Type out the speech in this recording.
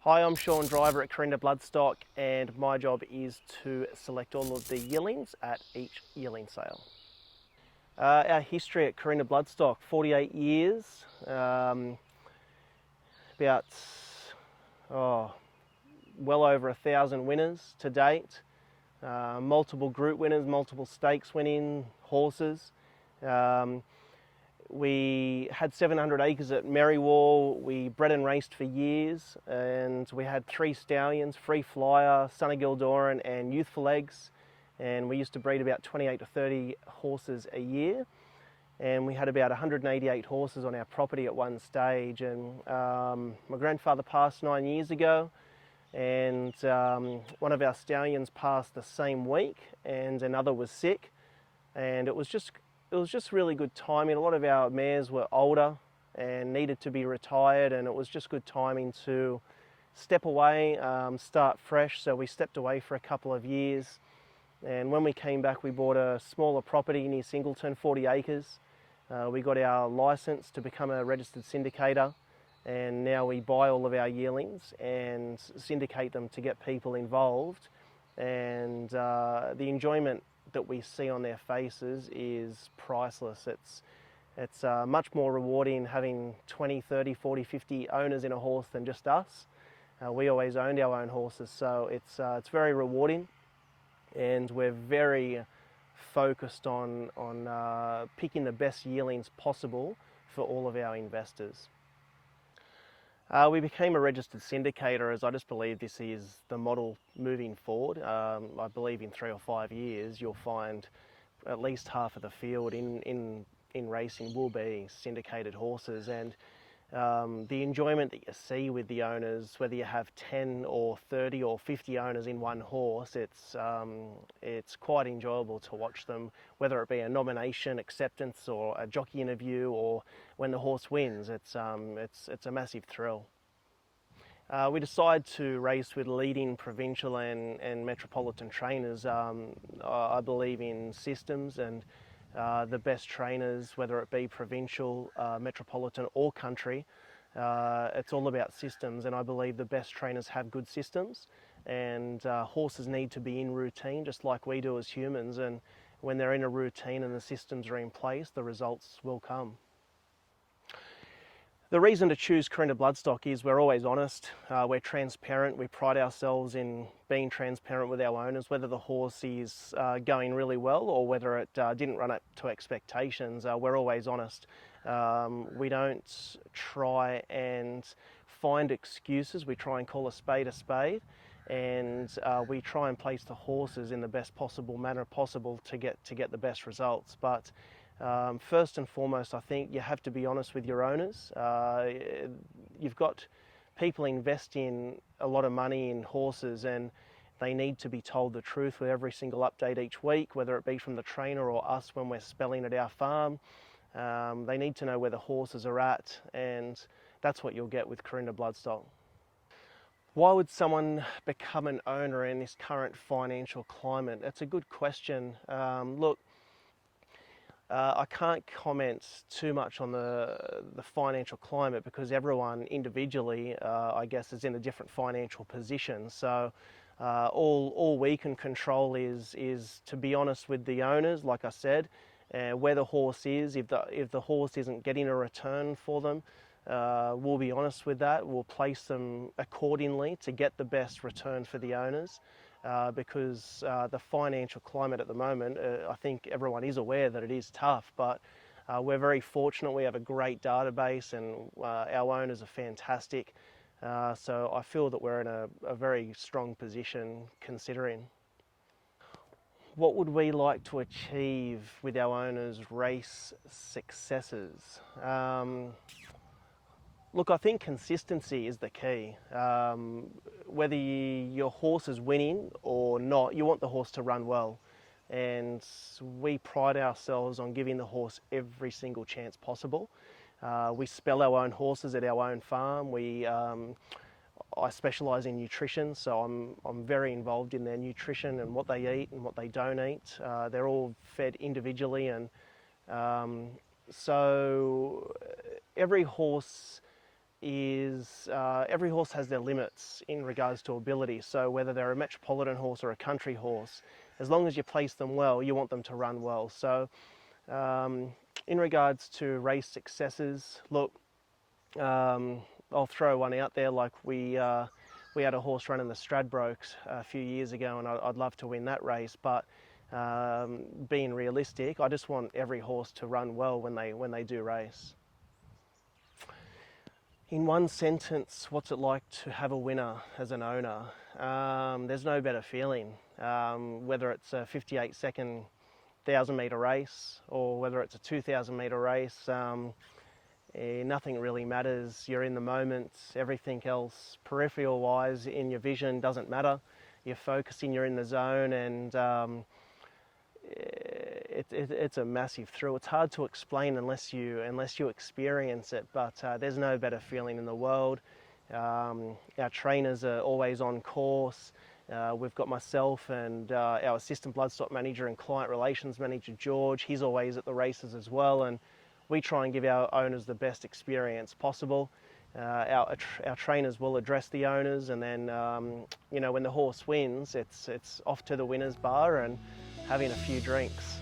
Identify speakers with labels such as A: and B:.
A: Hi, I'm Sean, driver at Kurrinda Bloodstock, and my job is to select all of the yearlings at each yearling sale. Our history at Kurrinda Bloodstock, 48 years, about well over 1,000 winners to date, multiple group winners, multiple stakes winning horses. We had 700 acres at Merrywall. We bred and raced for years, and we had 3 stallions, Free Flyer, Sunny Gildoran and Youthful Eggs, and we used to breed about 28 to 30 horses a year, and we had about 188 horses on our property at one stage. And my grandfather passed 9 years ago, and one of our stallions passed the same week, and another was sick, and it was just really good timing. A lot of our mares were older and needed to be retired, and it was just good timing to step away, start fresh. So we stepped away for a couple of years, and when we came back we bought a smaller property near Singleton, 40 acres. We got our license to become a registered syndicator, and now we buy all of our yearlings and syndicate them to get people involved, and the enjoyment that we see on their faces is priceless. It's much more rewarding having 20, 30, 40, 50 owners in a horse than just us. We always owned our own horses, so it's very rewarding, and we're very focused on picking the best yearlings possible for all of our investors. We became a registered syndicator as I just believe this is the model moving forward. I believe in 3 or 5 years you'll find at least half of the field in racing will be syndicated horses, and the enjoyment that you see with the owners, whether you have 10 or 30 or 50 owners in one horse, it's quite enjoyable to watch them, whether it be a nomination, acceptance, or a jockey interview, or when the horse wins. It's a massive thrill. We decided to race with leading provincial and metropolitan trainers. I believe in systems, and the best trainers, whether it be provincial, metropolitan or country, it's all about systems, and I believe the best trainers have good systems, and horses need to be in routine just like we do as humans, and when they're in a routine and the systems are in place, the results will come. The reason to choose Kurrinda Bloodstock is we're always honest, we're transparent, we pride ourselves in being transparent with our owners, whether the horse is going really well or whether it didn't run up to expectations. We're always honest. We don't try and find excuses, we try and call a spade, and we try and place the horses in the best possible manner possible to get the best results. But first and foremost, I think you have to be honest with your owners. You've got people investing a lot of money in horses, and they need to be told the truth with every single update each week, whether it be from the trainer or us when we're spelling at our farm. They need to know where the horses are at, and that's what you'll get with Kurrinda Bloodstock. Why would someone become an owner in this current financial climate? That's a good question. Look, I can't comment too much on the financial climate because everyone individually, I guess, is in a different financial position. So all we can control is to be honest with the owners, like I said, where the horse is. If the horse isn't getting a return for them, we'll be honest with that. We'll place them accordingly to get the best return for the owners. Because the financial climate at the moment, I think everyone is aware that it is tough, but we're very fortunate. We have a great database, and our owners are fantastic. So I feel that we're in a very strong position considering. What would we like to achieve with our owners' race successes? Look, I think consistency is the key. Whether your horse is winning or not, you want the horse to run well. And we pride ourselves on giving the horse every single chance possible. We spell our own horses at our own farm. I specialise in nutrition, so I'm very involved in their nutrition and what they eat and what they don't eat. They're all fed individually, and so every horse is every horse has their limits in regards to ability. So whether they're a metropolitan horse or a country horse, as long as you place them well, you want them to run well. So in regards to race successes, look, I'll throw one out there. Like we had a horse run in the Stradbrokes a few years ago, and I'd love to win that race. But being realistic, I just want every horse to run well when they do race. In one sentence, what's it like to have a winner as an owner? There's no better feeling. Whether it's a 58-second 1,000-metre race or whether it's a 2,000-metre race, nothing really matters. You're in the moment. Everything else, peripheral-wise, in your vision, doesn't matter. You're focusing, you're in the zone, and it's a massive thrill. It's hard to explain unless you experience it, but there's no better feeling in the world. Our trainers are always on course. We've got myself and our assistant bloodstock manager and client relations manager, George. He's always at the races as well, and we try and give our owners the best experience possible. Our trainers will address the owners, and then when the horse wins, it's off to the winner's bar and having a few drinks.